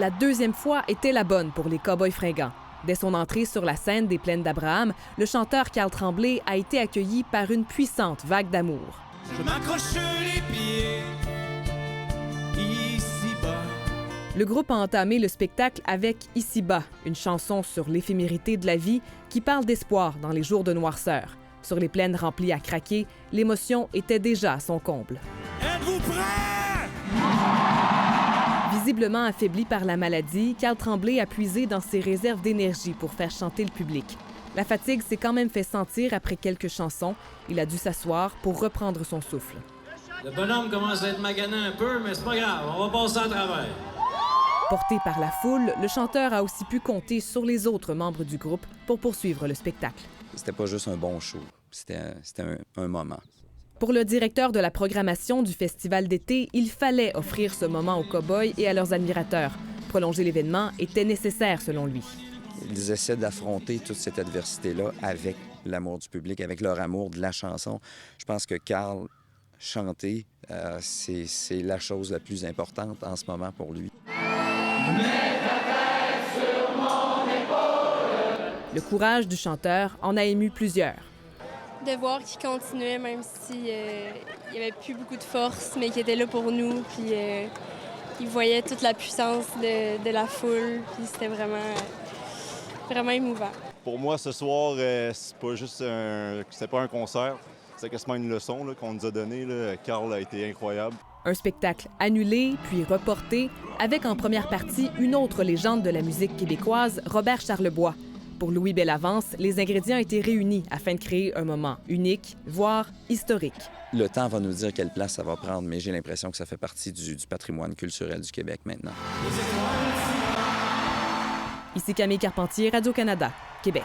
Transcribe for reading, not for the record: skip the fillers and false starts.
la deuxième fois était la bonne pour les Cowboys fringants. Dès son entrée sur la scène des Plaines d'Abraham, le chanteur Carl Tremblay a été accueilli par une puissante vague d'amour. Je m'accroche les pieds ici-bas. Le groupe a entamé le spectacle avec Ici-bas, une chanson sur l'éphémérité de la vie qui parle d'espoir dans les jours de noirceur. Sur les plaines remplies à craquer, l'émotion était déjà à son comble. Êtes-vous prêts? Visiblement affaibli par la maladie, Carl Tremblay a puisé dans ses réserves d'énergie pour faire chanter le public. La fatigue s'est quand même fait sentir après quelques chansons. Il a dû s'asseoir pour reprendre son souffle. Le bonhomme commence à être magané un peu, mais c'est pas grave, on va passer à travers. Porté par la foule, le chanteur a aussi pu compter sur les autres membres du groupe pour poursuivre le spectacle. C'était pas juste un bon show, c'était un moment. Pour le directeur de la programmation du festival d'été, il fallait offrir ce moment aux cow-boys et à leurs admirateurs. Prolonger l'événement était nécessaire selon lui. Ils essaient d'affronter toute cette adversité-là avec l'amour du public, avec leur amour de la chanson. Je pense que Carl, chanter, c'est la chose la plus importante en ce moment pour lui. Le courage du chanteur en a ému plusieurs. De voir qu'il continuait, même s'il n'y avait plus beaucoup de force, mais qu'il était là pour nous, puis il voyait toute la puissance de la foule, puis c'était vraiment émouvant. Pour moi, ce soir, c'est pas juste c'était pas un concert, c'est quasiment une leçon là, qu'on nous a donnée. Carl a été incroyable. Un spectacle annulé, puis reporté, avec en première partie une autre légende de la musique québécoise, Robert Charlebois. Pour Louis Bellavance, les ingrédients étaient réunis afin de créer un moment unique, voire historique. Le temps va nous dire quelle place ça va prendre, mais j'ai l'impression que ça fait partie du patrimoine culturel du Québec maintenant. Ici Camille Carpentier, Radio-Canada, Québec.